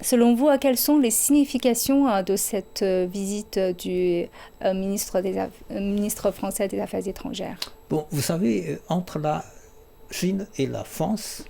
selon vous, quelles sont les significations de cette visite du ministre français des Affaires étrangères? Bon, vous savez, entre la Chine et la France,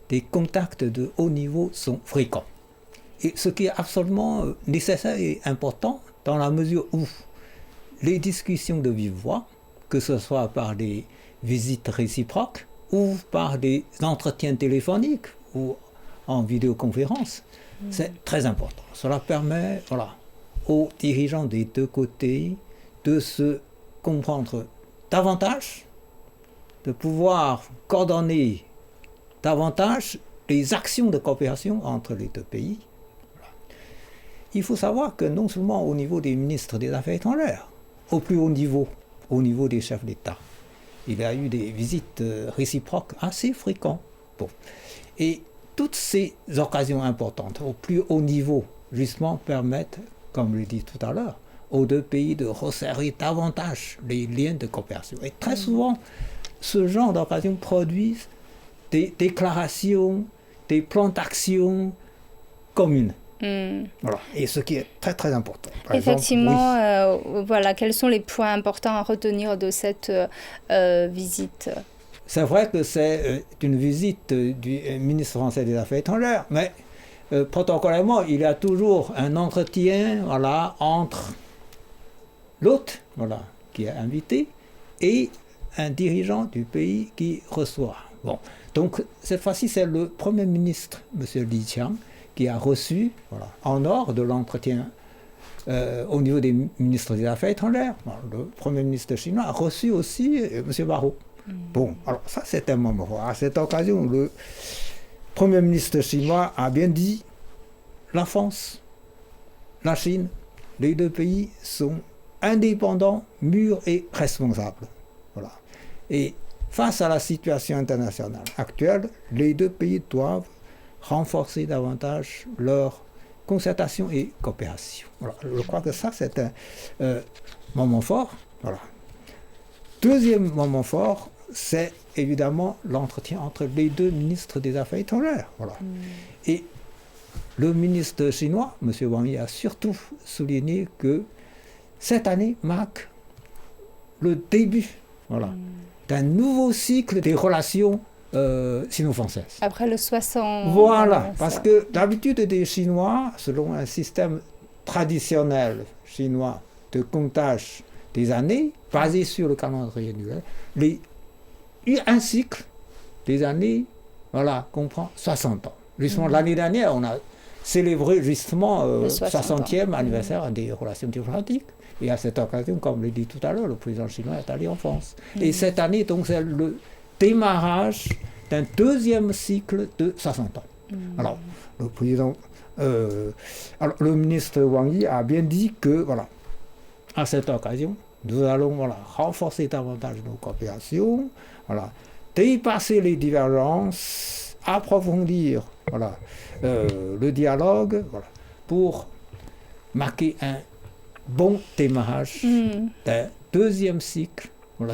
des contacts de haut niveau sont fréquents. Et ce qui est absolument nécessaire et important dans la mesure où les discussions de vive voix, que ce soit par des visites réciproques ou par des entretiens téléphoniques ou en vidéoconférence, c'est très important. Cela permet aux dirigeants des deux côtés de se comprendre davantage, de pouvoir coordonner davantage les actions de coopération entre les deux pays. Il faut savoir que non seulement au niveau des ministres des Affaires étrangères, au plus haut niveau, au niveau des chefs d'État, il y a eu des visites réciproques assez fréquentes. Bon. Et toutes ces occasions importantes au plus haut niveau, justement, permettent, comme je l'ai dit tout à l'heure, aux deux pays de resserrer davantage les liens de coopération. Et très souvent, ce genre d'occasions produisent des déclarations, des plans d'action communes. Voilà. Et ce qui est très très important. Par Effectivement, exemple, voilà, quels sont les points importants à retenir de cette visite? C'est vrai que c'est une visite du ministre français des Affaires étrangères, mais protocolairement, il y a toujours un entretien entre l'hôte qui est invité et un dirigeant du pays qui reçoit. Bon. Donc cette fois-ci, c'est le Premier ministre, M. Li Qiang, qui a reçu, en dehors de l'entretien au niveau des ministres des Affaires étrangères. Le Premier ministre chinois a reçu aussi M. Barrot. Bon, alors ça c'est un moment fort. À cette occasion, le Premier ministre chinois a bien dit la France, la Chine, les deux pays sont indépendants, mûrs et responsables. Voilà. Et face à la situation internationale actuelle, les deux pays doivent renforcer davantage leur concertation et coopération. Voilà. Je crois que ça, c'est un moment fort. Voilà. Deuxième moment fort, c'est évidemment l'entretien entre les deux ministres des Affaires étrangères. Voilà. Et le ministre chinois, M. Wang Yi, a surtout souligné que cette année marque le début d'un nouveau cycle des relations sino-françaises. Après le 60... Voilà, parce que d'habitude des Chinois, selon un système traditionnel chinois de comptage des années, basé sur le calendrier annuel, un cycle des années comprend 60 ans. Justement, l'année dernière, on a célébré justement le 60e anniversaire des relations diplomatiques. Et à cette occasion, comme je l'ai dit tout à l'heure, le président chinois est allé en France. Et cette année, donc, c'est le démarrage d'un deuxième cycle de 60 ans. Alors, le ministre Wang Yi a bien dit que, à cette occasion, nous allons renforcer davantage nos coopérations, dépasser les divergences, approfondir le dialogue, pour marquer un bon démarrage d'un deuxième cycle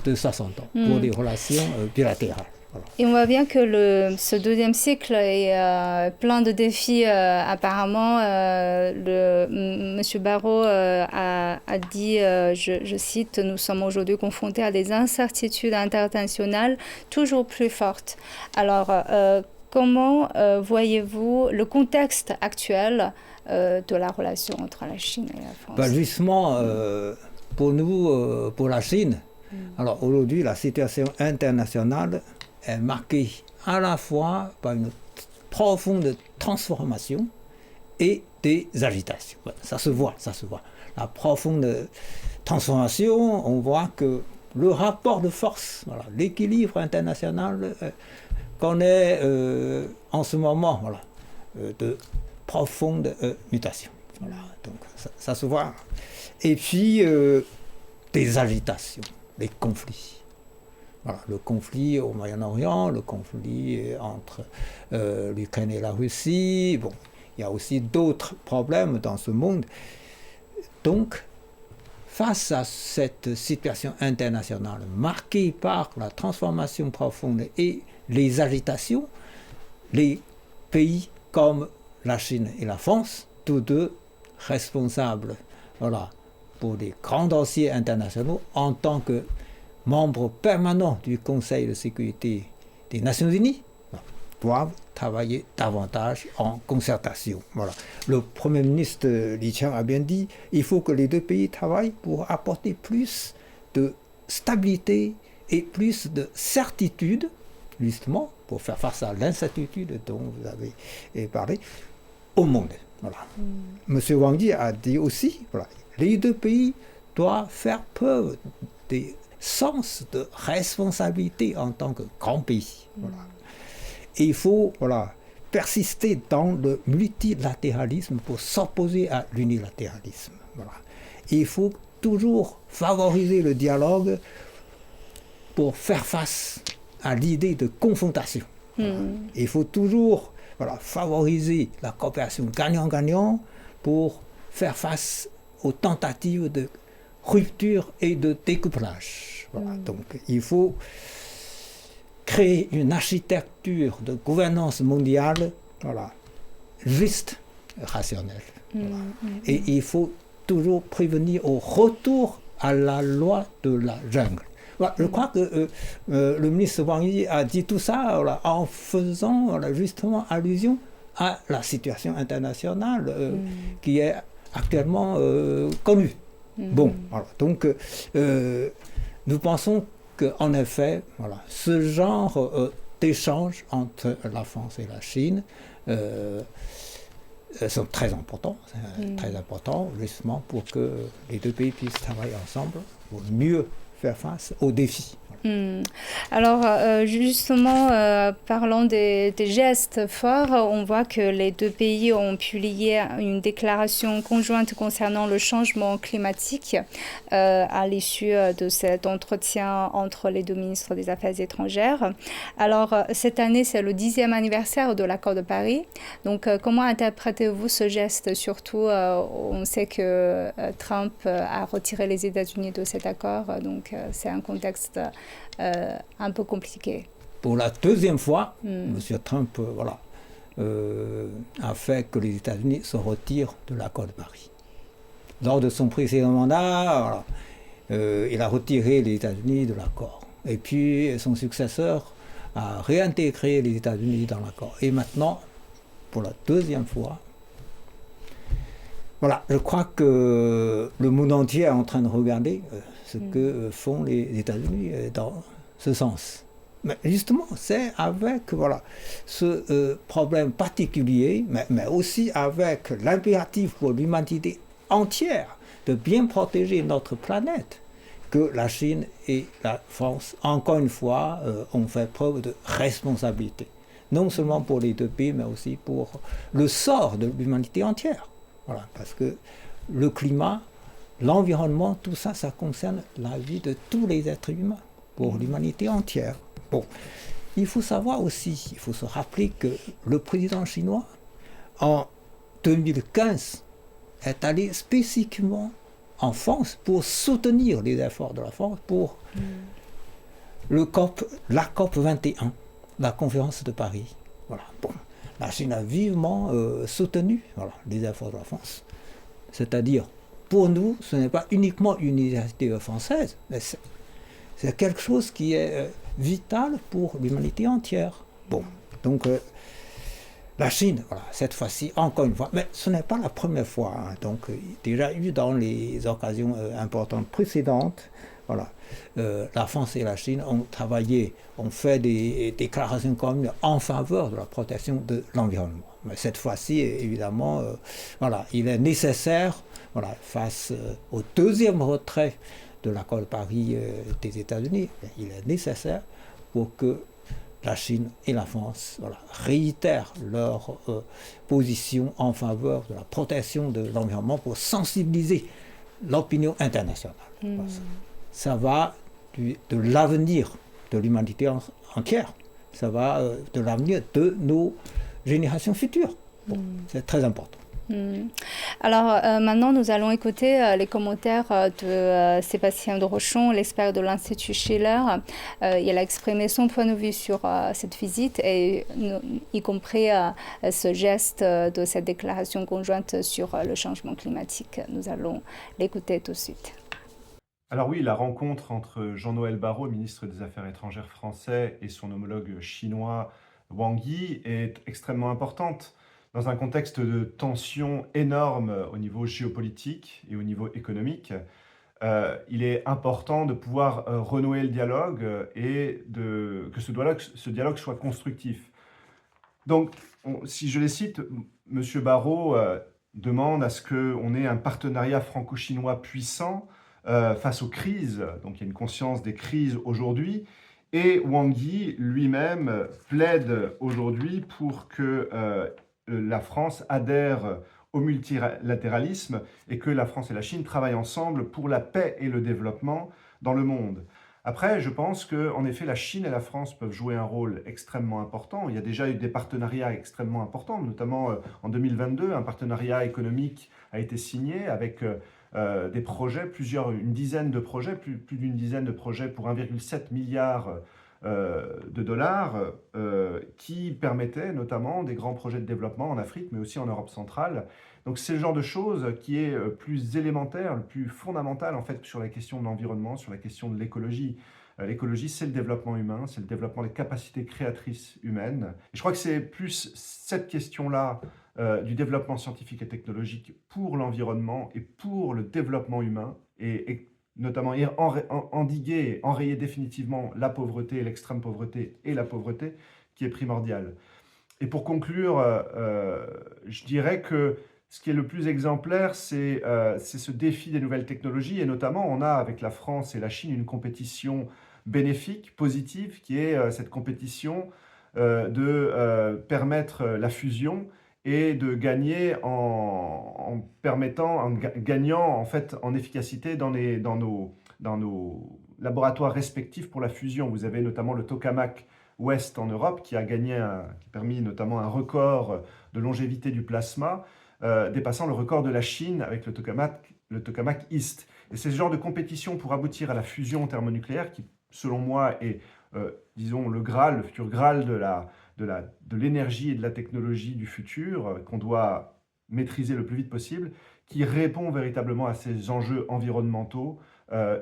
de 60 ans pour les relations bilatérales. Voilà. Et on voit bien que ce deuxième cycle est plein de défis. Apparemment, M. Barrot a dit, je cite, « Nous sommes aujourd'hui confrontés à des incertitudes internationales toujours plus fortes ». Alors, comment voyez-vous le contexte actuel de la relation entre la Chine et la France? Justement, pour nous, pour la Chine, alors aujourd'hui, la situation internationale est marquée à la fois par une profonde transformation et des agitations. Ça se voit. La profonde transformation, on voit que le rapport de force, l'équilibre international connaît en ce moment de profondes mutations. Donc ça se voit. Et puis des agitations, des conflits. Le conflit au Moyen-Orient, le conflit entre l'Ukraine et la Russie. Bon, il y a aussi d'autres problèmes dans ce monde. Donc, face à cette situation internationale marquée par la transformation profonde et les agitations, les pays comme la Chine et la France, tous deux responsables, voilà, pour les grands dossiers internationaux en tant que membres permanents du Conseil de sécurité des Nations Unies, doivent travailler davantage en concertation. Voilà. Le Premier ministre Li Qiang a bien dit il faut que les deux pays travaillent pour apporter plus de stabilité et plus de certitude, justement, pour faire face à l'incertitude dont vous avez parlé, au monde. Voilà. Monsieur Wang Yi a dit aussi, voilà, les deux pays doivent faire preuve de sens de responsabilité en tant que grand pays. Voilà. Et il faut, voilà, persister dans le multilatéralisme pour s'opposer à l'unilatéralisme. Voilà. Et il faut toujours favoriser le dialogue pour faire face à l'idée de confrontation. Voilà. Il faut toujours, voilà, favoriser la coopération gagnant-gagnant pour faire face aux tentatives de rupture et de découplage. Voilà. Donc il faut créer une architecture de gouvernance mondiale, voilà, juste, rationnelle. Voilà. Et il faut toujours prévenir au retour à la loi de la jungle. Voilà, je crois que le ministre Wang Yi a dit tout ça, voilà, en faisant, voilà, justement allusion à la situation internationale qui est actuellement connue. Bon, voilà, donc nous pensons qu'en effet, voilà, ce genre d'échanges entre la France et la Chine sont très importants justement pour que les deux pays puissent travailler ensemble pour mieux faire face aux défis. Alors justement, parlant des gestes forts, on voit que les deux pays ont publié une déclaration conjointe concernant le changement climatique à l'issue de cet entretien entre les deux ministres des Affaires étrangères. Alors cette année, c'est le 10e anniversaire de l'accord de Paris. Donc comment interprétez-vous ce geste? Surtout, on sait que Trump a retiré les États-Unis de cet accord, donc c'est un contexte un peu compliqué. Pour la deuxième fois, M. Trump a fait que les États-Unis se retirent de l'accord de Paris. Lors de son précédent mandat, il a retiré les États-Unis de l'accord. Et puis son successeur a réintégré les États-Unis dans l'accord. Et maintenant, pour la deuxième fois, voilà, je crois que le monde entier est en train de regarder ce que font les États-Unis dans ce sens. Mais justement, c'est avec, voilà, ce problème particulier, mais aussi avec l'impératif pour l'humanité entière de bien protéger notre planète, que la Chine et la France, encore une fois, ont fait preuve de responsabilité. Non seulement pour les deux pays, mais aussi pour le sort de l'humanité entière. Voilà, parce que le climat, l'environnement, tout ça, ça concerne la vie de tous les êtres humains, pour l'humanité entière. Bon, il faut savoir aussi, il faut se rappeler que le président chinois, en 2015, est allé spécifiquement en France pour soutenir les efforts de la France pour la COP 21, la conférence de Paris. Voilà, bon. La Chine a vivement soutenu, voilà, les efforts de la France. C'est-à-dire, pour nous, ce n'est pas uniquement une initiative française, mais c'est quelque chose qui est vital pour l'humanité entière. Bon, donc la Chine, voilà, cette fois-ci, encore une fois, mais ce n'est pas la première fois. Hein, donc, déjà eu dans les occasions importantes précédentes, voilà, la France et la Chine ont travaillé, ont fait des déclarations communes en faveur de la protection de l'environnement. Mais cette fois-ci, évidemment, voilà, il est nécessaire, voilà, face au deuxième retrait de l'accord de Paris des États-Unis, il est nécessaire pour que la Chine et la France, voilà, réitèrent leur position en faveur de la protection de l'environnement pour sensibiliser l'opinion internationale. Ça va de l'avenir de l'humanité entière. Ça va de l'avenir de nos générations futures. Bon, c'est très important. Alors maintenant, nous allons écouter les commentaires de Sébastien de Rochon, l'expert de l'Institut Schiller. Il a exprimé son point de vue sur cette visite et y compris ce geste de cette déclaration conjointe sur le changement climatique. Nous allons l'écouter tout de suite. Alors oui, la rencontre entre Jean-Noël Barrot, ministre des Affaires étrangères français, et son homologue chinois Wang Yi est extrêmement importante dans un contexte de tension énorme au niveau géopolitique et au niveau économique. Il est important de pouvoir renouer le dialogue et que ce dialogue soit constructif. Donc, si je les cite, M. Barrot demande à ce qu'on ait un partenariat franco-chinois puissant face aux crises. Donc, il y a une conscience des crises aujourd'hui. Et Wang Yi lui-même plaide aujourd'hui pour que la France adhère au multilatéralisme et que la France et la Chine travaillent ensemble pour la paix et le développement dans le monde. Après, je pense qu'en effet, la Chine et la France peuvent jouer un rôle extrêmement important. Il y a déjà eu des partenariats extrêmement importants, notamment en 2022, un partenariat économique a été signé avec des projets, une dizaine de projets, plus d'une dizaine de projets pour 1,7 milliard de dollars qui permettaient notamment des grands projets de développement en Afrique, mais aussi en Europe centrale. Donc c'est le genre de choses qui est plus élémentaire, le plus fondamental en fait sur la question de l'environnement, sur la question de l'écologie. L'écologie, c'est le développement humain, c'est le développement des capacités créatrices humaines. Et je crois que c'est plus cette question-là du développement scientifique et technologique pour l'environnement et pour le développement humain, et notamment endiguer, enrayer définitivement la pauvreté, l'extrême pauvreté et la pauvreté, qui est primordiale. Et pour conclure, je dirais que ce qui est le plus exemplaire, c'est ce défi des nouvelles technologies, et notamment on a avec la France et la Chine une compétition bénéfique, positive, qui est cette compétition de permettre la fusion et de gagner gagnant en fait en efficacité dans nos laboratoires respectifs pour la fusion. Vous avez notamment le tokamak Ouest en Europe qui a permis notamment un record de longévité du plasma, dépassant le record de la Chine avec le tokamak East. Et c'est ce genre de compétition pour aboutir à la fusion thermonucléaire qui, selon moi, est, disons, le futur Graal de l'énergie et de la technologie du futur qu'on doit maîtriser le plus vite possible, qui répond véritablement à ces enjeux environnementaux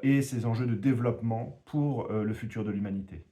et ces enjeux de développement pour le futur de l'humanité.